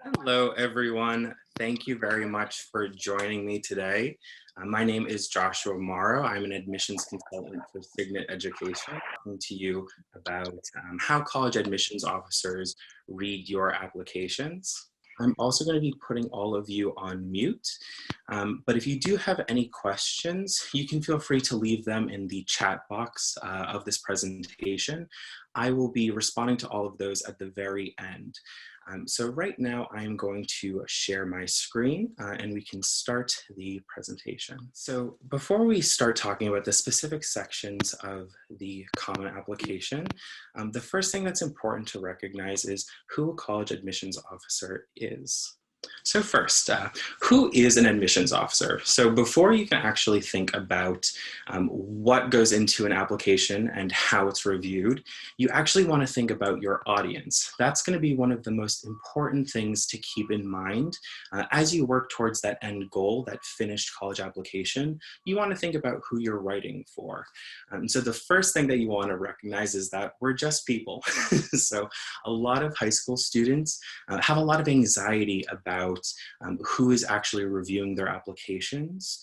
Hello, everyone. Thank you very much for joining me today. My name is Joshua Mauro. I'm an admissions consultant for Signet Education, talking to you about how college admissions officers read your applications. I'm also going to be putting all of you on mute, but if you do have any questions, you can feel free to leave them in the chat box of this presentation. I will be responding to all of those at the very end. So right now I'm going to share my screen and we can start the presentation. So before we start talking about the specific sections of the common application, the first thing that's important to recognize is who a college admissions officer is. So first, who is an admissions officer? So before you can actually think about what goes into an application and how it's reviewed, you actually want to think about your audience. That's going to be one of the most important things to keep in mind as you work towards that end goal, that finished college application. You want to think about who you're writing for. So the first thing that you want to recognize is that we're just people. So a lot of high school students have a lot of anxiety about who is actually reviewing their applications.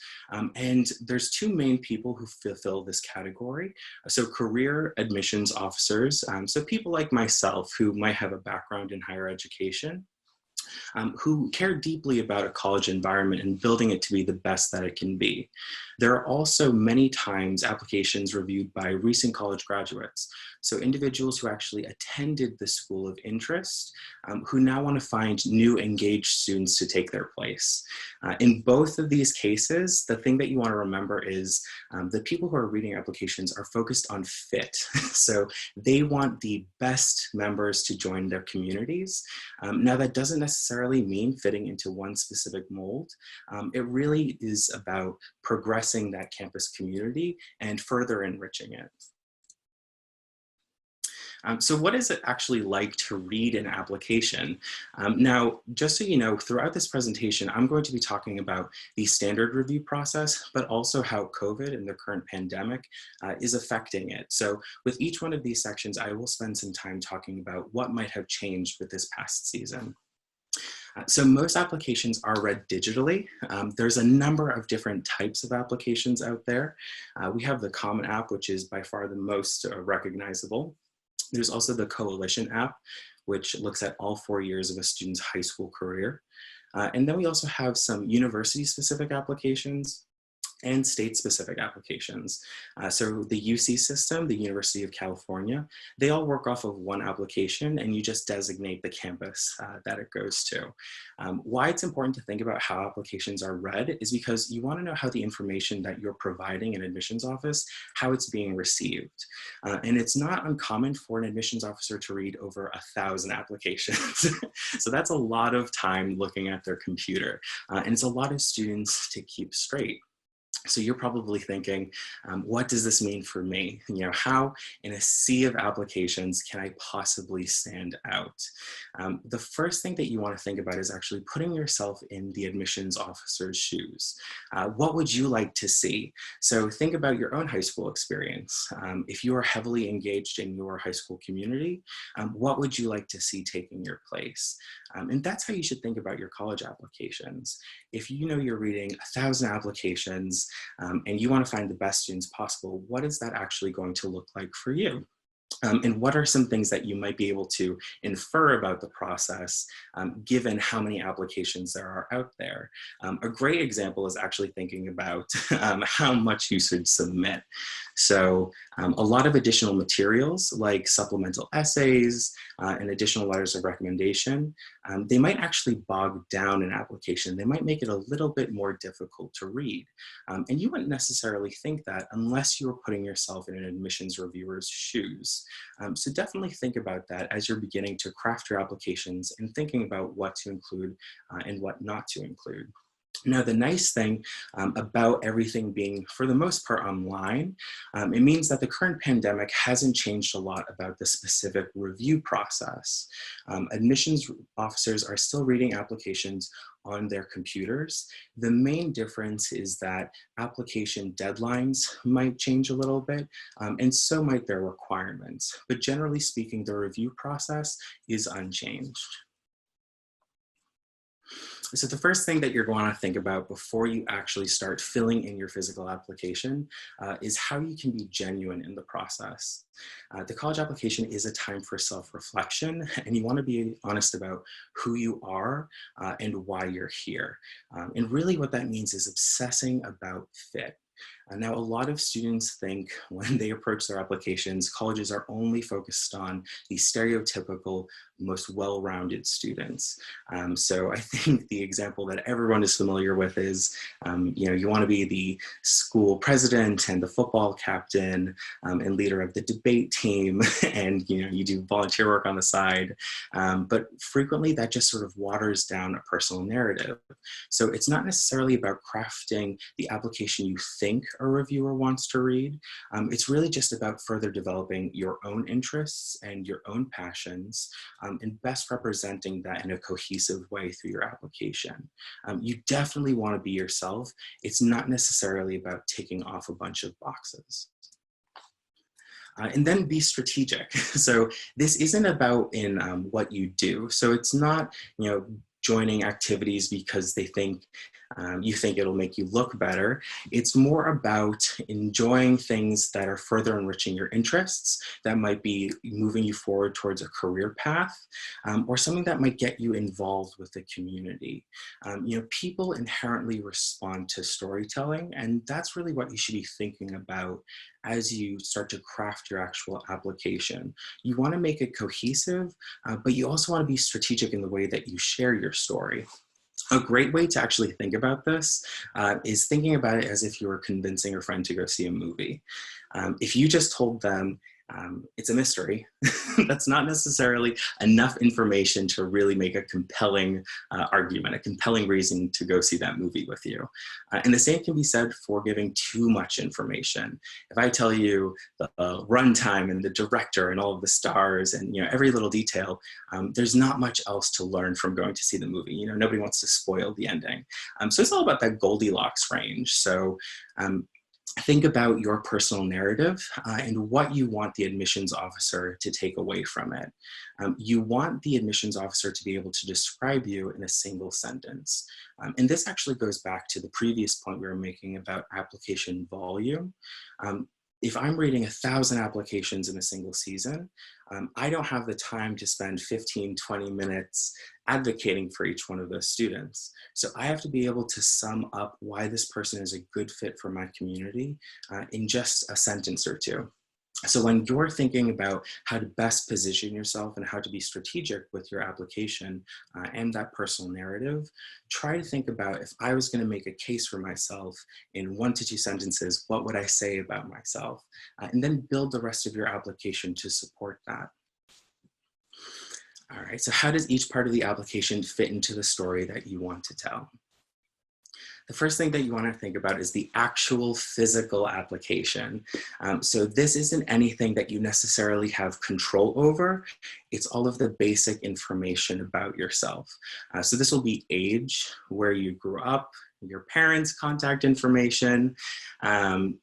And there's two main people who fulfill this category. So career admissions officers, so people like myself who might have a background in higher education, who care deeply about a college environment and building it to be the best that it can be. There are also many times applications reviewed by recent college graduates. So individuals who actually attended the school of interest, who now want to find new engaged students to take their place. In both of these cases, the thing that you want to remember is the people who are reading applications are focused on fit. So they want the best members to join their communities. Now that doesn't necessarily mean fitting into one specific mold. It really is about progressing that campus community and further enriching it. So what is it actually like to read an application? Now, just so you know, throughout this presentation, I'm going to be talking about the standard review process, but also how COVID and the current pandemic is affecting it. So with each one of these sections, I will spend some time talking about what might have changed with this past season. So most applications are read digitally. There's a number of different types of applications out there. We have the Common App, which is by far the most recognizable. There's also the Coalition app, which looks at all 4 years of a student's high school career. And then we also have some university-specific applications and state-specific applications. So the UC system, the University of California, they all work off of one application and you just designate the campus that it goes to. Why it's important to think about how applications are read is because you want to know how the information that you're providing in admissions office, how it's being received. And it's not uncommon for an admissions officer to read over 1,000 applications. So that's a lot of time looking at their computer. And it's a lot of students to keep straight. So you're probably thinking, what does this mean for me? You know, how in a sea of applications can I possibly stand out? The first thing that you want to think about is actually putting yourself in the admissions officer's shoes. What would you like to see? So think about your own high school experience. If you are heavily engaged in your high school community, what would you like to see taking your place? And that's how you should think about your college applications. If you know you're reading 1,000 applications, and you want to find the best students possible, what is that actually going to look like for you? And what are some things that you might be able to infer about the process given how many applications there are out there? A great example is actually thinking about how much you should submit. So a lot of additional materials like supplemental essays and additional letters of recommendation, they might actually bog down an application. They might make it a little bit more difficult to read. And you wouldn't necessarily think that unless you were putting yourself in an admissions reviewer's shoes. So definitely think about that as you're beginning to craft your applications and thinking about what to include and what not to include. Now, the nice thing about everything being, for the most part, online, it means that the current pandemic hasn't changed a lot about the specific review process. Admissions officers are still reading applications on their computers. The main difference is that application deadlines might change a little bit, and so might their requirements. But generally speaking, the review process is unchanged. So the first thing that you're going to think about before you actually start filling in your physical application is how you can be genuine in the process. The college application is a time for self-reflection, and you want to be honest about who you are and why you're here. And really what that means is obsessing about fit. Now, a lot of students think when they approach their applications, colleges are only focused on the stereotypical, most well-rounded students. So I think the example that everyone is familiar with is, you want to be the school president and the football captain and leader of the debate team, and you do volunteer work on the side. But frequently that just sort of waters down a personal narrative. So it's not necessarily about crafting the application you think a reviewer wants to read. It's really just about further developing your own interests and your own passions, and best representing that in a cohesive way through your application. You definitely want to be yourself. It's not necessarily about ticking off a bunch of boxes. And then be strategic. So this isn't about in what you do. So it's not, joining activities because they think you think it'll make you look better. It's more about enjoying things that are further enriching your interests, that might be moving you forward towards a career path, or something that might get you involved with the community. People inherently respond to storytelling, and that's really what you should be thinking about as you start to craft your actual application. You want to make it cohesive, but you also want to be strategic in the way that you share your story. A great way to actually think about this is thinking about it as if you were convincing a friend to go see a movie. If you just told them it's a mystery, that's not necessarily enough information to really make a compelling argument, a compelling reason to go see that movie with you. And the same can be said for giving too much information. If I tell you the runtime and the director and all of the stars and every little detail, there's not much else to learn from going to see the movie. Nobody wants to spoil the ending. So it's all about that Goldilocks range. So think about your personal narrative and what you want the admissions officer to take away from it. You want the admissions officer to be able to describe you in a single sentence. And this actually goes back to the previous point we were making about application volume. If I'm reading 1,000 applications in a single season, I don't have the time to spend 15, 20 minutes advocating for each one of those students. So I have to be able to sum up why this person is a good fit for my community in just a sentence or two. So when you're thinking about how to best position yourself and how to be strategic with your application and that personal narrative, try to think about, if I was going to make a case for myself in 1 to 2 sentences, what would I say about myself? And then build the rest of your application to support that. All right, so how does each part of the application fit into the story that you want to tell? The first thing that you want to think about is the actual physical application. So this isn't anything that you necessarily have control over. It's all of the basic information about yourself. So this will be age, where you grew up, your parents' contact information,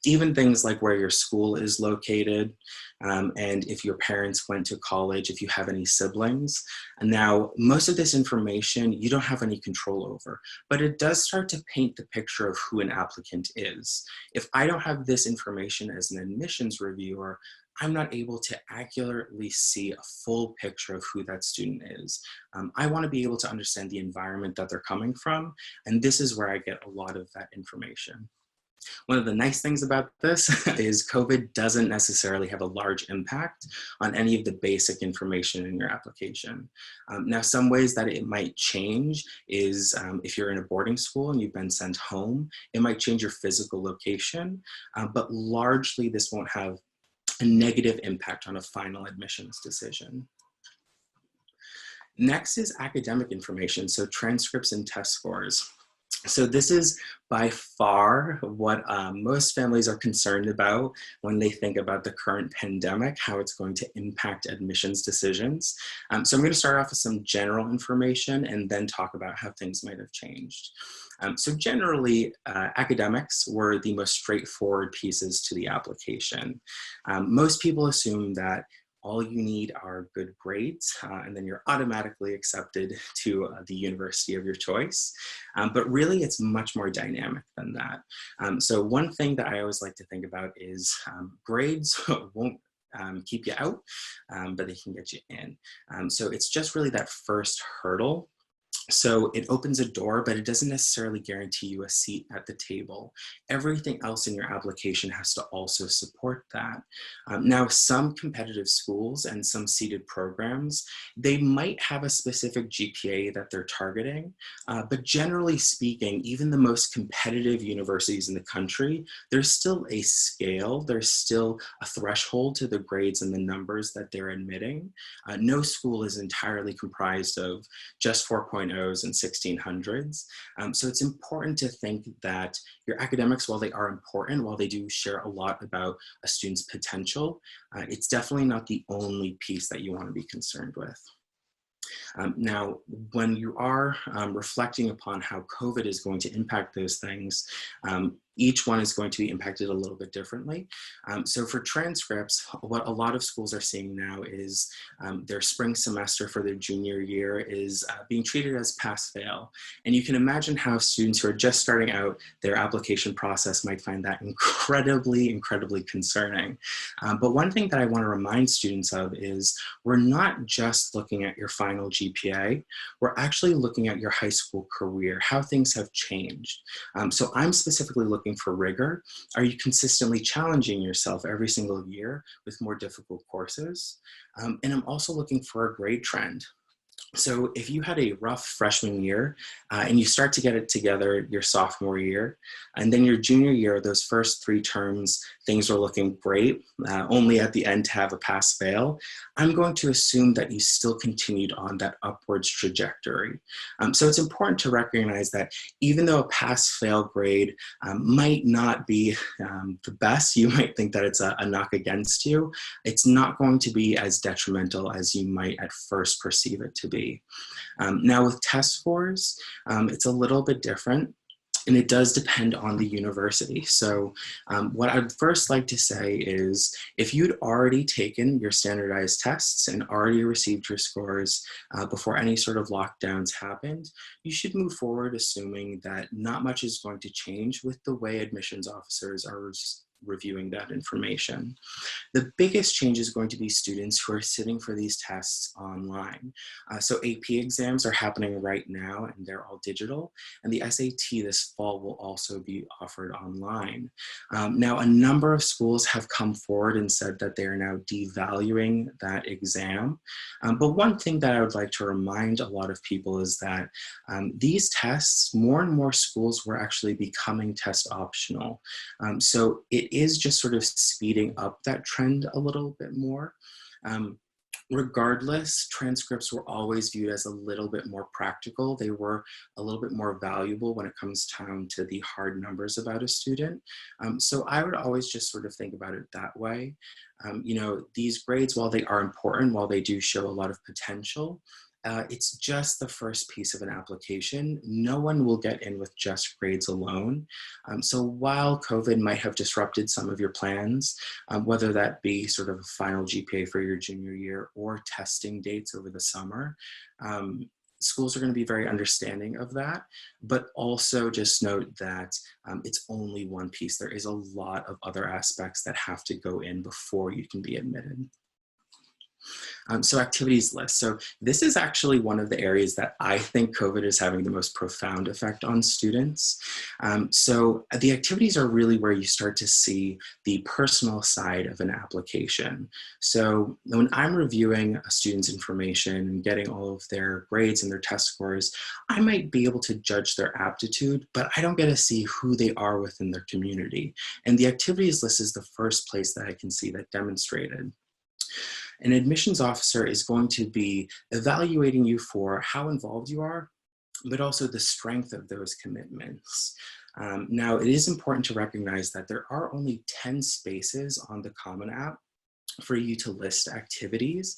even things like where your school is located, and if your parents went to college, if you have any siblings. And now, most of this information you don't have any control over, but it does start to paint the picture of who an applicant is. If I don't have this information as an admissions reviewer, I'm not able to accurately see a full picture of who that student is. I want to be able to understand the environment that they're coming from, and this is where I get a lot of that information. One of the nice things about this is COVID doesn't necessarily have a large impact on any of the basic information in your application. Now, some ways that it might change is if you're in a boarding school and you've been sent home, it might change your physical location, but largely this won't have a negative impact on a final admissions decision. Next is academic information, so transcripts and test scores. So this is by far what most families are concerned about when they think about the current pandemic, how it's going to impact admissions decisions. So I'm going to start off with some general information and then talk about how things might have changed. So generally, academics were the most straightforward pieces to the application. Most people assume that all you need are good grades, and then you're automatically accepted to the university of your choice. But really, it's much more dynamic than that. So one thing that I always like to think about is grades won't keep you out, but they can get you in. So it's just really that first hurdle. So it opens a door, but it doesn't necessarily guarantee you a seat at the table. Everything else in your application has to also support that. Now, some competitive schools and some seated programs, they might have a specific GPA that they're targeting, but generally speaking, even the most competitive universities in the country, there's still a scale, there's still a threshold to the grades and the numbers that they're admitting. No school is entirely comprised of just 4.0s and 1600s. So it's important to think that your academics, while they are important, while they do share a lot about a student's potential, it's definitely not the only piece that you want to be concerned with. Now, when you are reflecting upon how COVID is going to impact those things, each one is going to be impacted a little bit differently. So for transcripts, what a lot of schools are seeing now is their spring semester for their junior year is being treated as pass-fail. And you can imagine how students who are just starting out their application process might find that incredibly, incredibly concerning. But one thing that I want to remind students of is we're not just looking at your final GPA, we're actually looking at your high school career, how things have changed. So I'm specifically looking for rigor. Are you consistently challenging yourself every single year with more difficult courses? And I'm also looking for a grade trend. So if you had a rough freshman year and you start to get it together your sophomore year, and then your junior year, those first 3 terms, things are looking great, only at the end to have a pass-fail, I'm going to assume that you still continued on that upwards trajectory. So it's important to recognize that even though a pass-fail grade might not be the best, you might think that it's a knock against you, it's not going to be as detrimental as you might at first perceive it to be. Now with test scores, it's a little bit different. And it does depend on the university. So what I'd first like to say is if you'd already taken your standardized tests and already received your scores before any sort of lockdowns happened, you should move forward assuming that not much is going to change with the way admissions officers are reviewing that information. The biggest change is going to be students who are sitting for these tests online. So AP exams are happening right now and they're all digital, and the SAT this fall will also be offered online. Now, a number of schools have come forward and said that they are now devaluing that exam. But one thing that I would like to remind a lot of people is that these tests, more and more schools were actually becoming test optional. So it is just sort of speeding up that trend a little bit more. Regardless, transcripts were always viewed as a little bit more practical. They were a little bit more valuable when it comes down to the hard numbers about a student. So I would always just sort of think about it that way. You know, these grades, while they are important, while they do show a lot of potential, it's just the first piece of an application. No one will get in with just grades alone. So while COVID might have disrupted some of your plans, whether that be sort of a final GPA for your junior year or testing dates over the summer, schools are going to be very understanding of that, but also just note that it's only one piece. There is a lot of other aspects that have to go in before you can be admitted. So activities list. So this is actually one of the areas that I think COVID is having the most profound effect on students. So the activities are really where you start to see the personal side of an application. So when I'm reviewing a student's information and getting all of their grades and their test scores, I might be able to judge their aptitude, but I don't get to see who they are within their community. And the activities list is the first place that I can see that demonstrated. An admissions officer is going to be evaluating you for how involved you are, but also the strength of those commitments. Now, it is important to recognize that there are only 10 spaces on the Common App for you to list activities.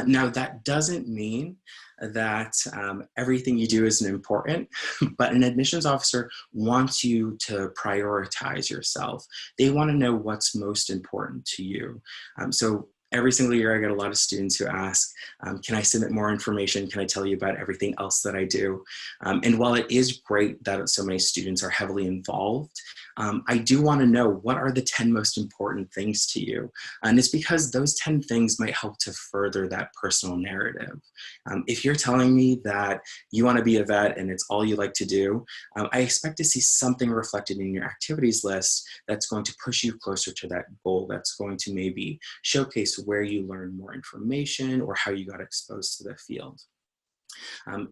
Now, that doesn't mean that everything you do isn't important, but an admissions officer wants you to prioritize yourself. They want to know what's most important to you. So Every single year, I get a lot of students who ask, can I submit more information? Can I tell you about everything else that I do? And while it is great that so many students are heavily involved, I do want to know, what are the 10 most important things to you? And it's because those 10 things might help to further that personal narrative. If you're telling me that you want to be a vet and it's all you like to do, I expect to see something reflected in your activities list that's going to push you closer to that goal, that's going to maybe showcase where you learn more information or how you got exposed to the field.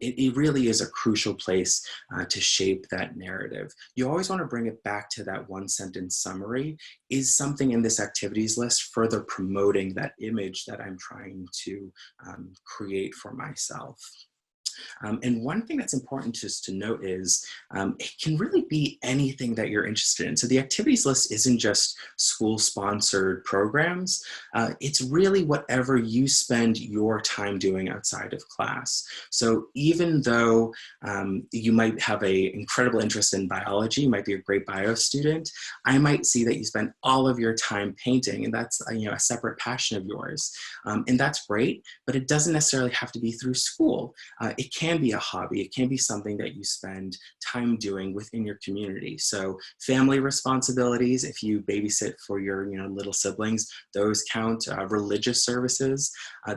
It really is a crucial place to shape that narrative. You always want to bring it back to that one sentence summary. Is something in this activities list further promoting that image that I'm trying to create for myself? And one thing that's important just to note is it can really be anything that you're interested in. So the activities list isn't just school-sponsored programs. It's really whatever you spend your time doing outside of class. So even though you might have an incredible interest in biology, you might be a great bio student, I might see that you spend all of your time painting, and that's a separate passion of yours. And that's great, but it doesn't necessarily have to be through school. It can be a hobby. It can be something that you spend time doing within your community. So family responsibilities, if you babysit for your little siblings, those count. Religious services.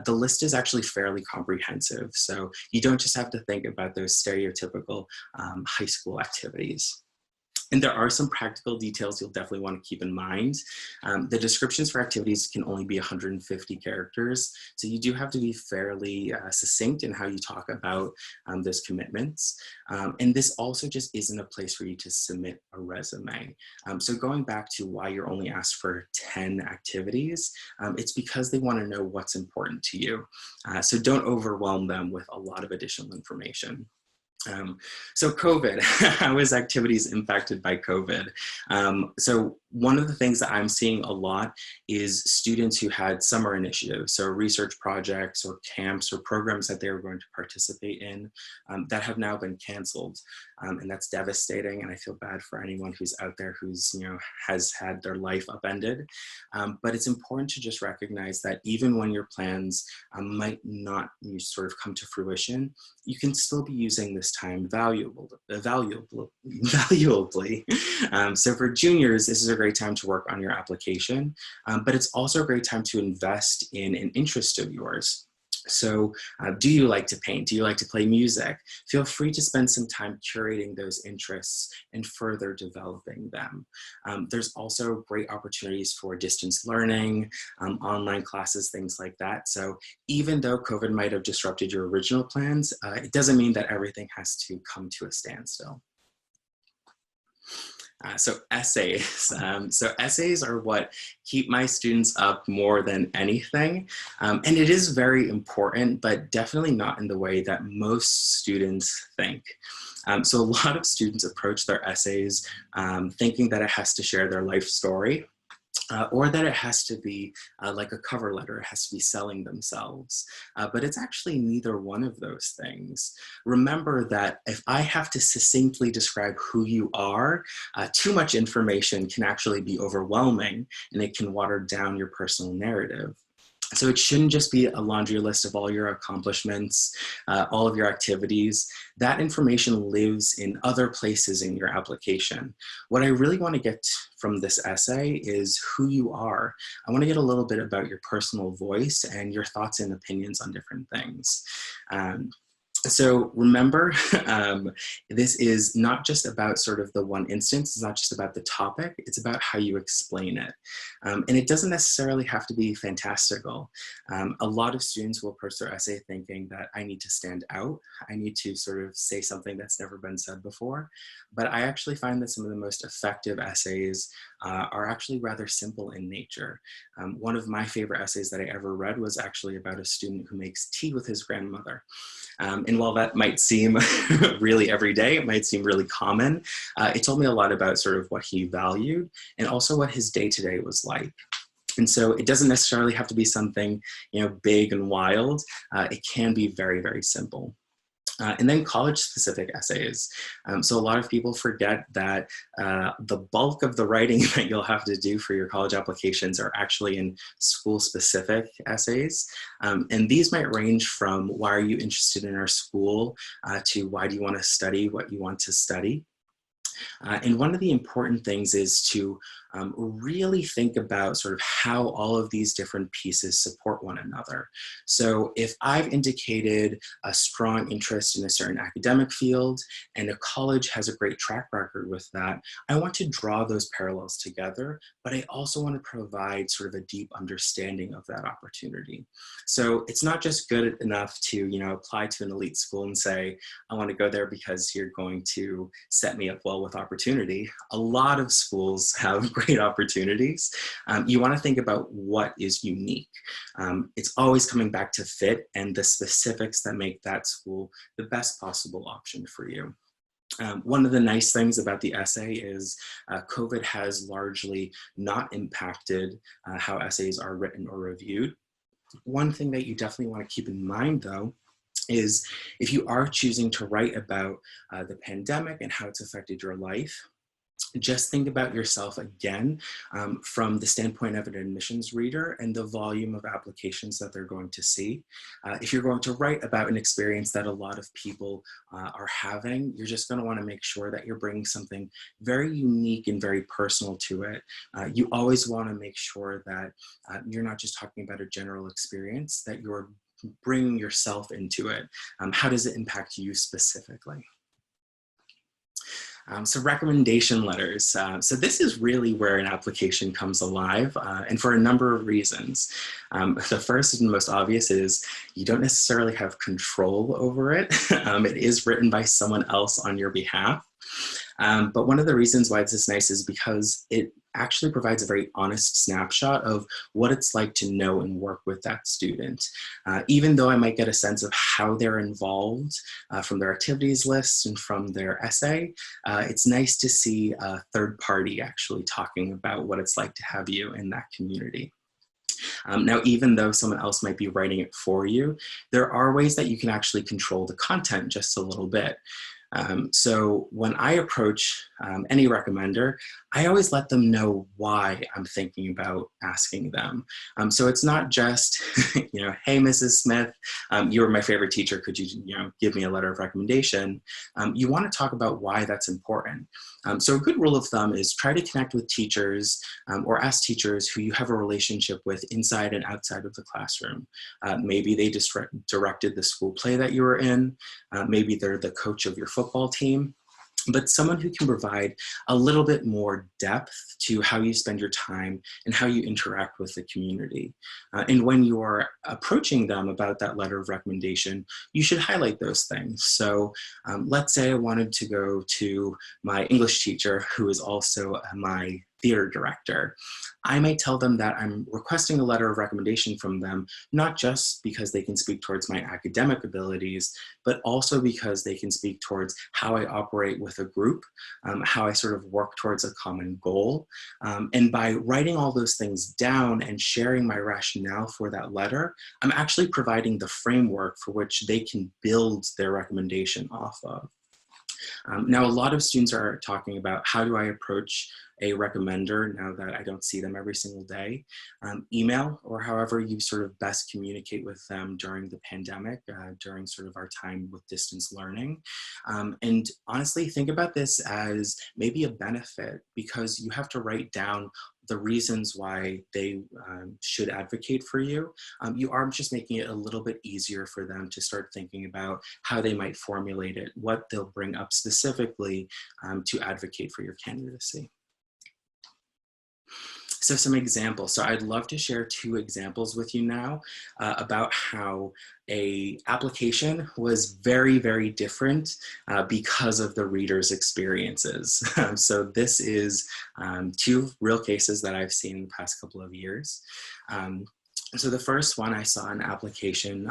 The list is actually fairly comprehensive. So you don't just have to think about those stereotypical high school activities. And there are some practical details you'll definitely want to keep in mind. The descriptions for activities can only be 150 characters, so you do have to be fairly succinct in how you talk about those commitments. And this also just isn't a place for you to submit a resume. So going back to why you're only asked for 10 activities, it's because they want to know what's important to you. So don't overwhelm them with a lot of additional information. So COVID, how is activities impacted by COVID? So one of the things that I'm seeing a lot is students who had summer initiatives, so research projects or camps or programs that they were going to participate in that have now been canceled. And that's devastating. And I feel bad for anyone who's out there who's, has had their life upended. But it's important to just recognize that even when your plans might not sort of come to fruition, you can still be using this time valuably. So for juniors, this is a great time to work on your application, but it's also a great time to invest in an interest of yours. So do you like to paint? Do you like to play music? Feel free to spend some time curating those interests and further developing them. There's also great opportunities for distance learning, online classes, things like that. So even though COVID might have disrupted your original plans, it doesn't mean that everything has to come to a standstill. So essays. So essays are what keep my students up more than anything. And it is very important, but definitely not in the way that most students think. So a lot of students approach their essays thinking that it has to share their life story. Or that it has to be like a cover letter, it has to be selling themselves. But it's actually neither one of those things. Remember that if I have to succinctly describe who you are, too much information can actually be overwhelming and it can water down your personal narrative. So it shouldn't just be a laundry list of all your accomplishments, all of your activities. That information lives in other places in your application. What I really want to get from this essay is who you are. I want to get a little bit about your personal voice and your thoughts and opinions on different things. So remember, this is not just about sort of the one instance, it's not just about the topic, it's about how you explain it. And it doesn't necessarily have to be fantastical. A lot of students will approach their essay thinking that I need to stand out, I need to sort of say something that's never been said before. But I actually find that some of the most effective essays are actually rather simple in nature. One of my favorite essays that I ever read was actually about a student who makes tea with his grandmother. And while that might seem really everyday, it might seem really common, it told me a lot about sort of what he valued and also what his day-to-day was like. And so it doesn't necessarily have to be something, big and wild. It can be very, very simple. And then college-specific essays. So a lot of people forget that the bulk of the writing that you'll have to do for your college applications are actually in school-specific essays. And these might range from why are you interested in our school to why do you want to study what you want to study. And one of the important things is to really think about sort of how all of these different pieces support one another. So if I've indicated a strong interest in a certain academic field and a college has a great track record with that, I want to draw those parallels together, but I also want to provide sort of a deep understanding of that opportunity. So it's not just good enough to, apply to an elite school and say, I want to go there because you're going to set me up well with opportunity. A lot of schools have great opportunities. You want to think about what is unique. It's always coming back to fit and the specifics that make that school the best possible option for you. One of the nice things about the essay is COVID has largely not impacted how essays are written or reviewed. One thing that you definitely want to keep in mind, though, is if you are choosing to write about the pandemic and how it's affected your life, just think about yourself again from the standpoint of an admissions reader and the volume of applications that they're going to see. If you're going to write about an experience that a lot of people are having, you're just going to want to make sure that you're bringing something very unique and very personal to it. You always want to make sure that you're not just talking about a general experience, that you're bringing yourself into it. How does it impact you specifically? So recommendation letters. So this is really where an application comes alive, and for a number of reasons. The first and most obvious is you don't necessarily have control over it. It is written by someone else on your behalf. But one of the reasons why this is nice is because it actually provides a very honest snapshot of what it's like to know and work with that student. Even though I might get a sense of how they're involved from their activities list and from their essay, it's nice to see a third party actually talking about what it's like to have you in that community. Now, even though someone else might be writing it for you, there are ways that you can actually control the content just a little bit. So when I approach any recommender, I always let them know why I'm thinking about asking them. So it's not just, hey, Mrs. Smith, you were my favorite teacher. Could you, give me a letter of recommendation? You want to talk about why that's important. So a good rule of thumb is try to connect with teachers or ask teachers who you have a relationship with inside and outside of the classroom. Maybe they just directed the school play that you were in. Maybe they're the coach of your football team. But someone who can provide a little bit more depth to how you spend your time and how you interact with the community. And when you're approaching them about that letter of recommendation, you should highlight those things. So let's say I wanted to go to my English teacher, who is also my theater director. I might tell them that I'm requesting a letter of recommendation from them, not just because they can speak towards my academic abilities, but also because they can speak towards how I operate with a group, how I sort of work towards a common goal. And by writing all those things down and sharing my rationale for that letter, I'm actually providing the framework for which they can build their recommendation off of. Now, a lot of students are talking about how do I approach a recommender now that I don't see them every single day. Email, or however you sort of best communicate with them during the pandemic, during sort of our time with distance learning. And honestly, think about this as maybe a benefit, because you have to write down the reasons why they should advocate for you. You are just making it a little bit easier for them to start thinking about how they might formulate it, what they'll bring up specifically to advocate for your candidacy. So some examples. So I'd love to share 2 examples with you now about how a application was very, very different because of the reader's experiences. So this is 2 real cases that I've seen in the past couple of years. So the first one, I saw an application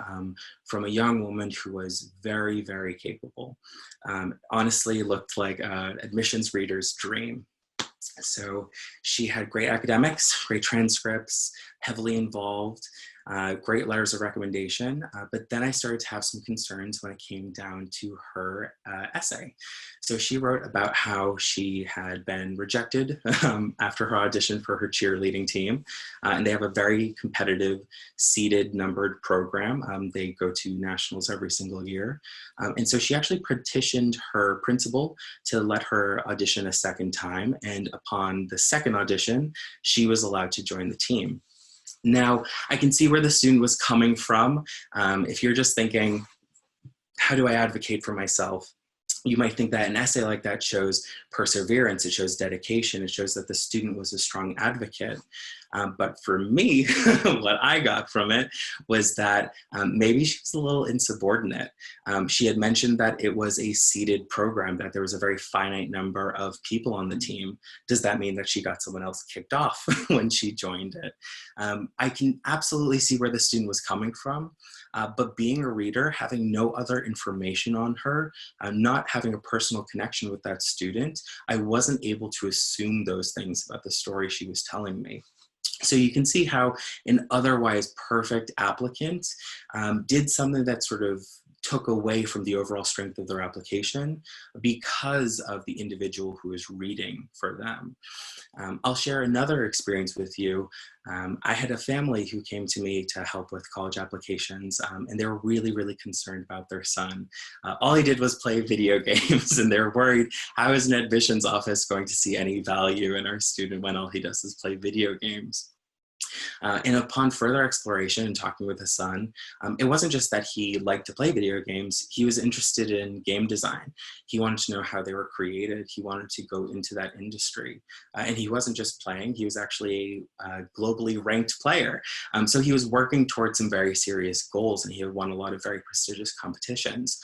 from a young woman who was very, very capable. Honestly, looked like an admissions reader's dream. So she had great academics, great transcripts, heavily involved. great letters of recommendation, but then I started to have some concerns when it came down to her essay. So she wrote about how she had been rejected after her audition for her cheerleading team, and they have a very competitive seeded numbered program. They go to nationals every single year. And so she actually petitioned her principal to let her audition a second time, and upon the second audition, she was allowed to join the team. Now, I can see where the student was coming from. If you're just thinking, how do I advocate for myself? You might think that an essay like that shows perseverance, it shows dedication, it shows that the student was a strong advocate. But for me, what I got from it was that maybe she was a little insubordinate. She had mentioned that it was a seeded program, that there was a very finite number of people on the team. Does that mean that she got someone else kicked off when she joined it? I can absolutely see where the student was coming from, but being a reader, having no other information on her, not having a personal connection with that student, I wasn't able to assume those things about the story she was telling me. So you can see how an otherwise perfect applicant did something that sort of took away from the overall strength of their application because of the individual who is reading for them. I'll share another experience with you. I had a family who came to me to help with college applications, and they were really, really concerned about their son. All he did was play video games, and they're worried, how is an admissions office going to see any value in our student when all he does is play video games? And upon further exploration and talking with his son, it wasn't just that he liked to play video games, he was interested in game design. He wanted to know how they were created. He wanted to go into that industry. And he wasn't just playing, he was actually a globally ranked player. So he was working towards some very serious goals, and he had won a lot of very prestigious competitions.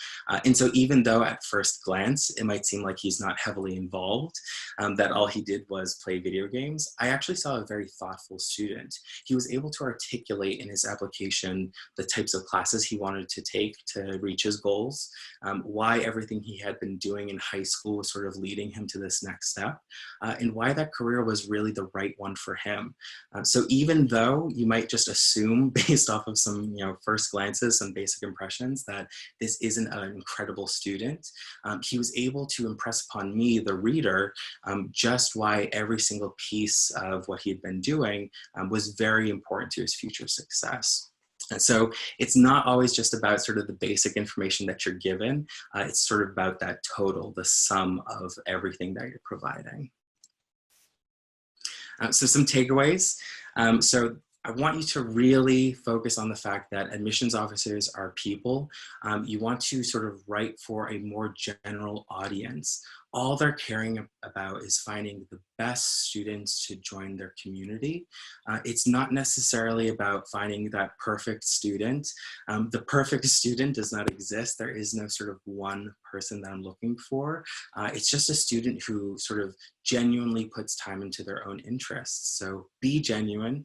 And so even though at first glance, it might seem like he's not heavily involved, that all he did was play video games, I actually saw a very thoughtful student. He was able to articulate in his application the types of classes he wanted to take to reach his goals, why everything he had been doing in high school was sort of leading him to this next step, and why that career was really the right one for him. So even though you might just assume based off of some first glances, some basic impressions, that this isn't an incredible student, he was able to impress upon me, the reader, just why every single piece of what he had been doing was very important to his future success. And so it's not always just about sort of the basic information that you're given, it's sort of about that total, the sum of everything that you're providing. So some takeaways. So I want you to really focus on the fact that admissions officers are people. You want to sort of write for a more general audience. All they're caring about is finding the best students to join their community. It's not necessarily about finding that perfect student. The perfect student does not exist. There is no sort of one person that I'm looking for. It's just a student who sort of genuinely puts time into their own interests. So be genuine,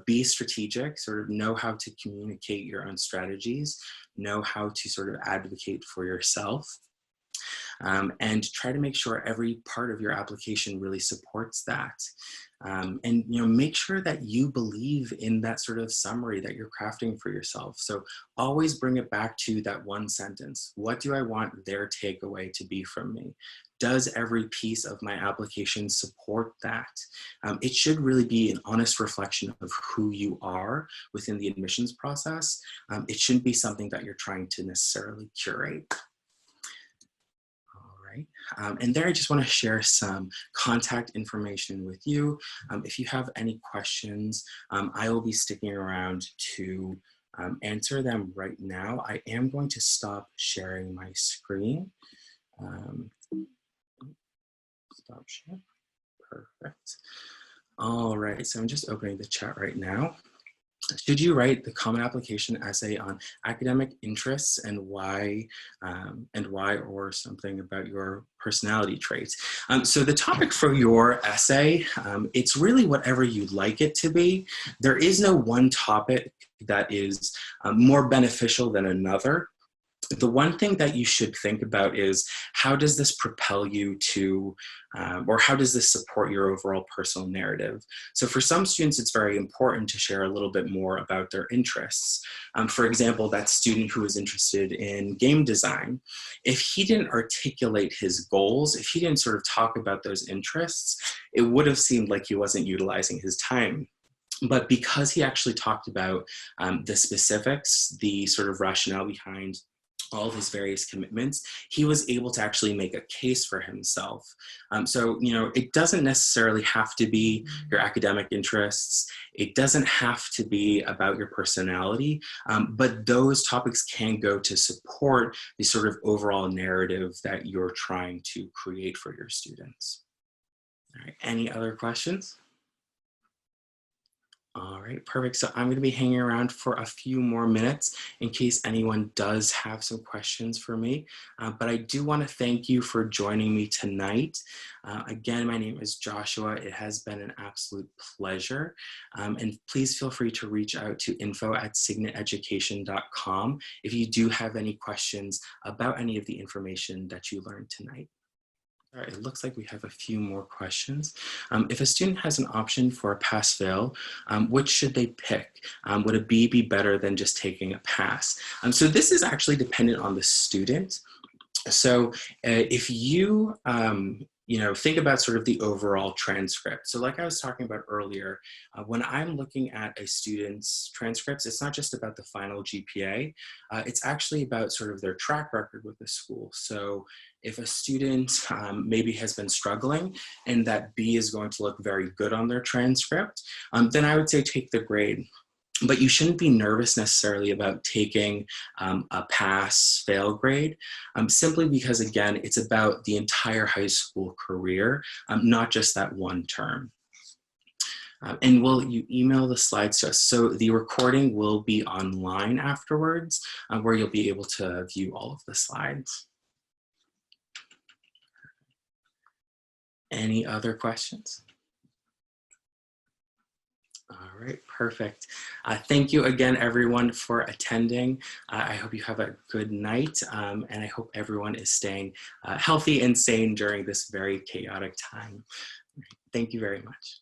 be strategic, sort of know how to communicate your own strategies, know how to sort of advocate for yourself. And try to make sure every part of your application really supports that. And make sure that you believe in that sort of summary that you're crafting for yourself. So always bring it back to that one sentence. What do I want their takeaway to be from me? Does every piece of my application support that? It should really be an honest reflection of who you are within the admissions process. It shouldn't be something that you're trying to necessarily curate. And there I just want to share some contact information with you. If you have any questions, I will be sticking around to answer them right now. I am going to stop sharing my screen. Stop share. Perfect. All right, so I'm just opening the chat right now. Should you write the common application essay on academic interests and why, or something about your personality traits? So the topic for your essay, it's really whatever you'd like it to be. There is no one topic that is more beneficial than another. the one thing that you should think about is, how does this propel you to, or how does this support your overall personal narrative? So for some students, it's very important to share a little bit more about their interests. For example, that student who is interested in game design, if he didn't articulate his goals, if he didn't sort of talk about those interests, it would have seemed like he wasn't utilizing his time. But because he actually talked about the specifics, the sort of rationale behind all of his various commitments, he was able to actually make a case for himself. So, it doesn't necessarily have to be your academic interests. It doesn't have to be about your personality, but those topics can go to support the sort of overall narrative that you're trying to create for your students. All right, any other questions? All right, perfect. So I'm going to be hanging around for a few more minutes in case anyone does have some questions for me. But I do want to thank you for joining me tonight. Again, my name is Joshua. It has been an absolute pleasure. And please feel free to reach out to info@signeteducation.com if you do have any questions about any of the information that you learned tonight. All right, it looks like we have a few more questions. If a student has an option for a pass-fail, which should they pick? Would a B be better than just taking a pass? So this is actually dependent on the student. So if you, think about sort of the overall transcript. So like I was talking about earlier, when I'm looking at a student's transcripts, it's not just about the final GPA, it's actually about sort of their track record with the school. So if a student maybe has been struggling and that B is going to look very good on their transcript, then I would say take the grade. But you shouldn't be nervous necessarily about taking a pass-fail grade, simply because, again, it's about the entire high school career, not just that one term. And will you email the slides to us? So the recording will be online afterwards, where you'll be able to view all of the slides. Any other questions? All right, perfect. Thank you again, everyone, for attending. I hope you have a good night, and I hope everyone is staying healthy and sane during this very chaotic time. Thank you very much.